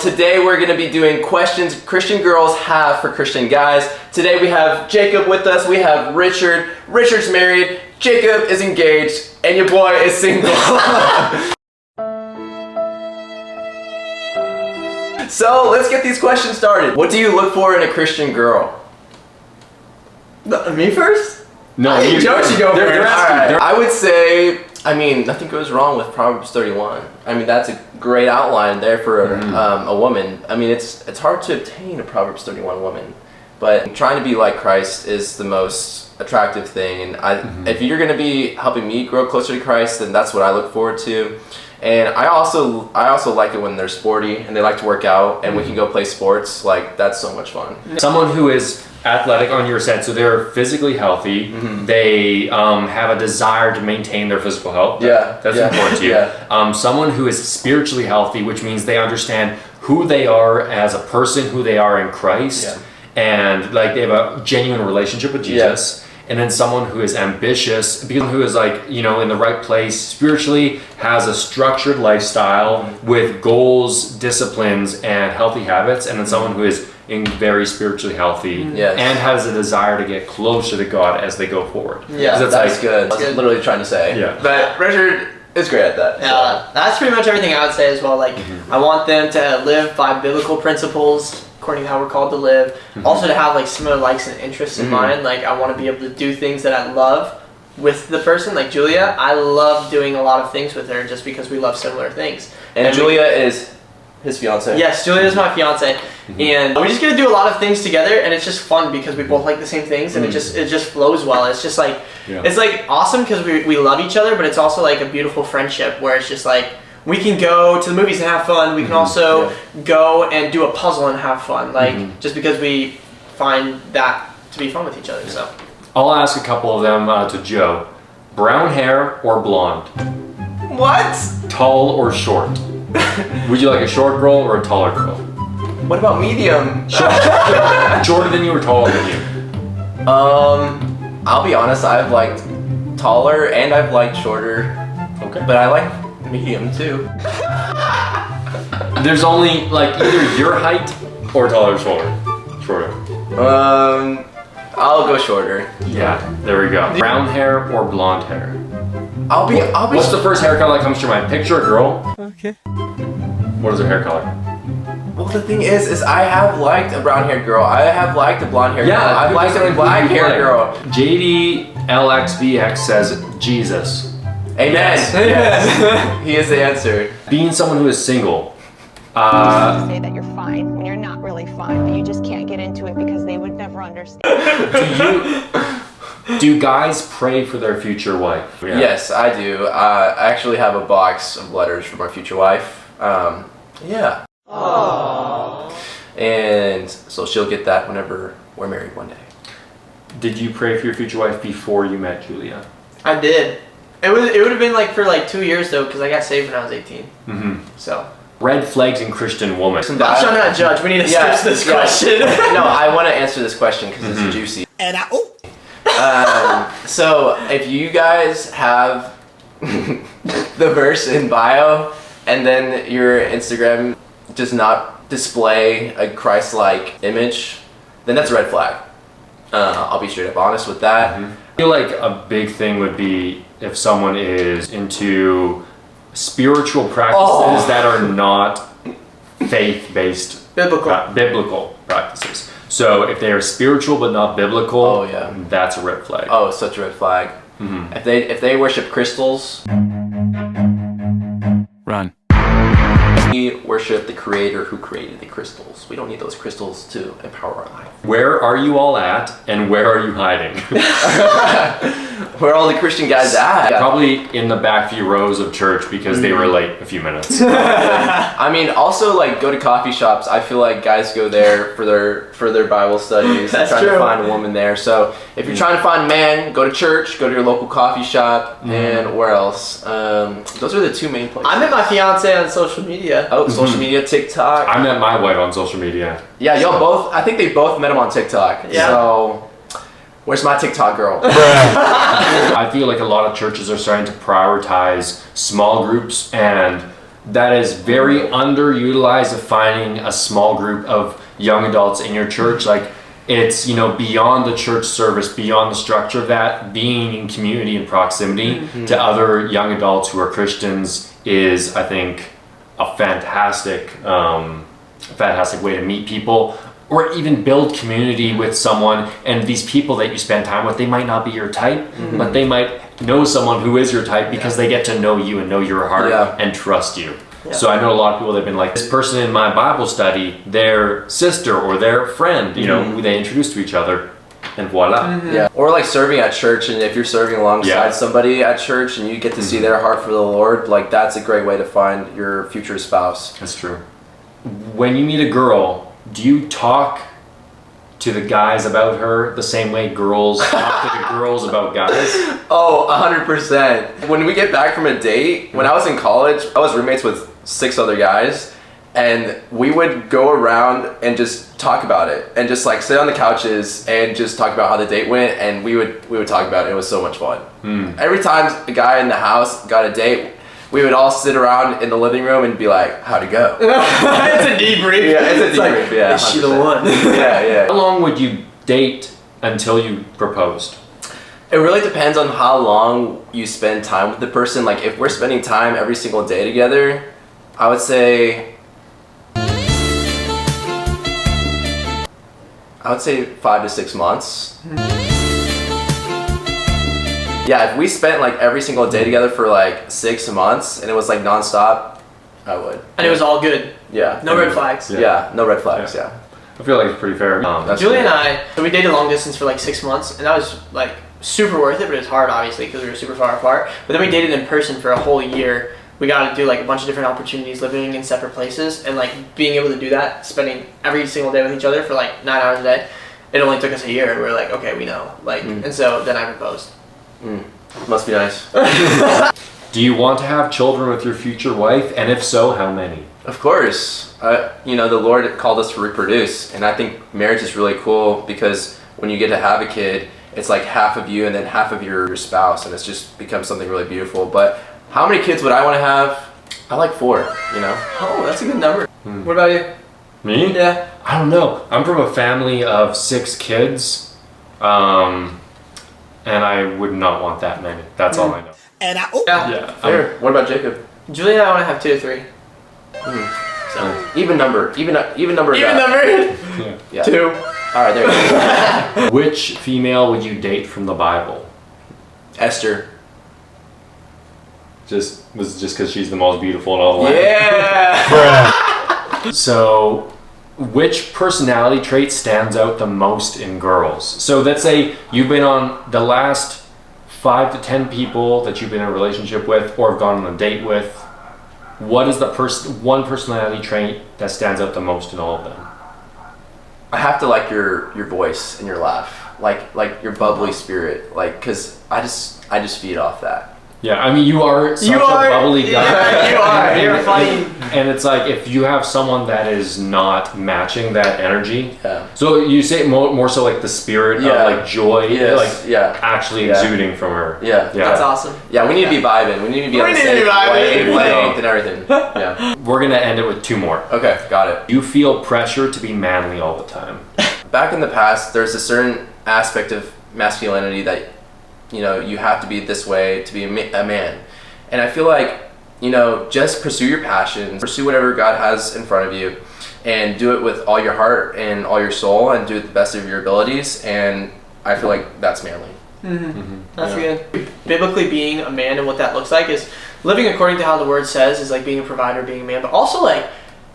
Today we're going to be doing questions Christian girls have for Christian guys. Today we have Jacob with us, we have Richard. Richard's married, Jacob is engaged, and your boy is single. So let's get these questions started. What do you look for in a Christian girl? Me first? No, you Joe should go first. Right. I would say, nothing goes wrong with Proverbs 31. That's a great outline there for a woman. It's hard to obtain a Proverbs 31 woman, but trying to be like Christ is the most attractive thing. And if you're going to be helping me grow closer to Christ, then that's what I look forward to. And I also like it when they're sporty and they like to work out and we can go play sports. Like, that's so much fun. Someone who is athletic on your side, so they're physically healthy. They have a desire to maintain their physical health. That's important to you. Someone who is spiritually healthy, which means they understand who they are as a person, who they are in Christ, and like they have a genuine relationship with Jesus. And then someone who is ambitious, who is in the right place spiritually, has a structured lifestyle with goals, disciplines, and healthy habits. And then someone who is very spiritually healthy and has a desire to get closer to God as they go forward. That's good. I was literally trying to say. But Richard is great at that. Yeah, that's pretty much everything I would say as well. I want them to live by biblical principles, according to how we're called to live. Also to have similar likes and interests in mind. I want to be able to do things that I love with the person. Like Julia, I love doing a lot of things with her just because we love similar things. And Julia is his fiance. Yes, Julia is my fiance. And we just get to do a lot of things together, and it's just fun because we both like the same things, and it just flows well. It's just it's awesome because we love each other, but it's also a beautiful friendship where it's just we can go to the movies and have fun. We can also go and do a puzzle and have fun, just because we find that to be fun with each other. So I'll ask a couple of them to Joe. Brown hair or blonde? What? Tall or short? Would you like a short girl or a taller girl? What about medium? Shorter than you or taller than you? I'll be honest, I've liked taller and I've liked shorter. Okay. But I like medium too. There's only either your height or taller or shorter. I'll go shorter. Yeah, there we go. Brown hair or blonde hair? I'll be. What's the first hair color that comes to your mind? Picture a girl. Okay. What is her hair color? Well, the thing is I have liked a brown-haired girl. I have liked a blonde-haired girl. I've liked a black-haired girl. JDLXVX says Jesus. Amen. Yes. He is the answer. Being someone who is single. Say that you're fine when you're not really fine, but you just can't get into it because they would never understand. Do guys pray for their future wife? Yeah. Yes, I do. I actually have a box of letters for my future wife. Yeah. Aww. And so she'll get that whenever we're married one day. Did you pray for your future wife before you met Julia? I did. It would have been for 2 years though, because I got saved when I was 18. So. Red flags in Christian woman. I'm trying not to judge. We need to skip this question. No, I want to answer this question because it's juicy. And so if you guys have the verse in bio and then your Instagram does not display a Christ-like image, then that's a red flag. I'll be straight up honest with that. I feel like a big thing would be if someone is into spiritual practices that are not faith-based biblical practices. So if they are spiritual but not biblical, that's a red flag. Oh, such a red flag. If they worship crystals, run. We worship the creator who created the crystals. We don't need those crystals to empower our life. Where are you all at and where are you hiding? Where are all the Christian guys at? Probably in the back few rows of church because they were late a few minutes. Also go to coffee shops. I feel like guys go there for their Bible studies. That's trying true. to find a woman there. So if you're trying to find a man, go to church, go to your local coffee shop, and where else? Those are the two main places. I met my fiance on social media. Oh, social media, TikTok. I met my wife on social media. Yeah, y'all both. I think they both met him on TikTok. Yeah. So, where's my TikTok girl? I feel like a lot of churches are starting to prioritize small groups and that is very underutilized of finding a small group of young adults in your church. Like, it's, you know, beyond the church service, beyond the structure of that, being in community and proximity to other young adults who are Christians is, I think, a fantastic way to meet people, or even build community with someone. And these people that you spend time with, they might not be your type, but they might know someone who is your type because they get to know you and know your heart and trust you. Yeah. So I know a lot of people that have been like, this person in my Bible study, their sister or their friend, you know, who they introduced to each other, and voila. Yeah. Or like serving at church, and if you're serving alongside somebody at church and you get to see their heart for the Lord, like that's a great way to find your future spouse. That's true. When you meet a girl, do you talk to the guys about her the same way girls talk to the girls about guys? Oh, 100%. When we get back from a date, when I was in college, I was roommates with 6 other guys, and we would go around and just talk about it, and just like sit on the couches and just talk about how the date went, and we would talk about it. It was so much fun. Every time a guy in the house got a date, we would all sit around in the living room and be like, how'd it go? It's a debrief. Yeah, it's a debrief. Like, yeah, is she the one? Yeah. How long would you date until you proposed? It really depends on how long you spend time with the person. Like if we're spending time every single day together, I would say 5 to 6 months. Yeah, if we spent like every single day together for like 6 months and it was like nonstop, I would. And it was all good. Yeah. No red flags. Yeah, no red flags. Yeah. I feel like it's pretty fair. Julie and I, so we dated long distance for like 6 months, and that was like super worth it, but it was hard obviously because we were super far apart. But then we dated in person for a whole year. We got to do like a bunch of different opportunities, living in separate places, and like being able to do that, spending every single day with each other for like 9 hours a day. It only took us a year, and we were like, okay, we know. Like, and so then I proposed. Must be nice. Do you want to have children with your future wife? And if so, how many? Of course. You know, the Lord called us to reproduce, and I think marriage is really cool because when you get to have a kid, it's like half of you and then half of your spouse, and it's just becomes something really beautiful. But how many kids would I want to have? I like 4, you know? Oh, that's a good number. What about you? Me? Yeah. I don't know. I'm from a family of 6 kids, and I would not want that many. That's all I know. And Yeah. Fair. What about Jacob? Julie and I want to have 2 to 3. So even number. Even number? Yeah. 2. All right, there you go. Which female would you date from the Bible? Esther. Just because she's the most beautiful in all the land? Yeah. So, which personality trait stands out the most in girls? So let's say you've been on the last 5 to 10 people that you've been in a relationship with or have gone on a date with. What is the one personality trait that stands out the most in all of them? I have to like your voice and your laugh, like your bubbly spirit, like because I just feed off that. Yeah, I mean, you are such a bubbly guy. You are. You're funny. And it's like, if you have someone that is not matching that energy, Yeah. so you say more so like the spirit of like joy, actually exuding from her. Yeah. That's awesome. Yeah, we need to be vibing. We need to be on the same wavelength and everything. Yeah. We're gonna end it with 2 more. Okay, got it. You feel pressure to be manly all the time. Back in the past, there's a certain aspect of masculinity that, you know, you have to be this way to be a man. And I feel like, you know, just pursue your passions, pursue whatever God has in front of you, and do it with all your heart and all your soul, and do it the best of your abilities. And I feel like that's manly. That's good. Biblically, being a man and what that looks like is living according to how the word says, is like being a provider, being a man, but also like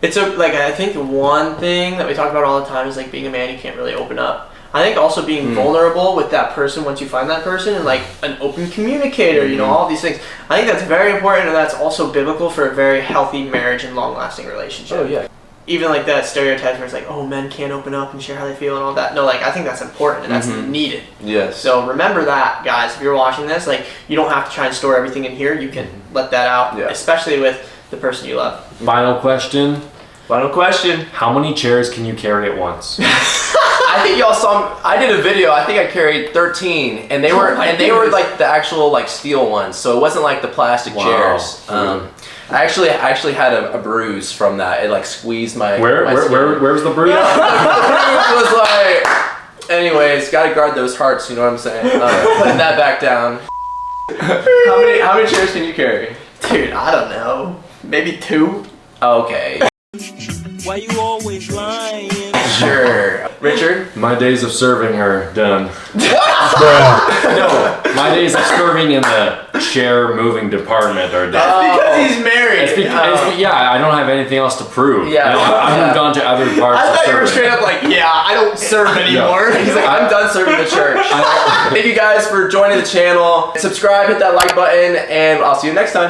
it's I think the one thing that we talk about all the time is like being a man, you can't really open up. I think also being vulnerable with that person once you find that person, and like an open communicator, you know, all these things. I think that's very important, and that's also biblical for a very healthy marriage and long-lasting relationship. Oh yeah. Even like that stereotype where it's like, oh, men can't open up and share how they feel and all that. No, like I think that's important and that's needed. Yes. So remember that, guys. If you're watching this, like you don't have to try and store everything in here. You can let that out, especially with the person you love. Final question. How many chairs can you carry at once? I think y'all saw. I did a video. I think I carried 13, and they were like the actual like steel ones. So it wasn't like the plastic chairs. I actually had a bruise from that. It like squeezed my. Where was the bruise? The bruise was like. Anyways, gotta guard those hearts. You know what I'm saying? Putting that back down. How many chairs can you carry? Dude, I don't know. Maybe 2. Okay. Why you always lying? Sure. Richard? My days of serving are done. No, my days of serving in the chair moving department are done. That's because he's married. Yeah, I don't have anything else to prove. Yeah. I moved on to other parts I of thought you were serving. straight up like, yeah, I don't serve anymore. He's like, I'm done serving the church. Thank you guys for joining the channel. Subscribe, hit that like button, and I'll see you next time.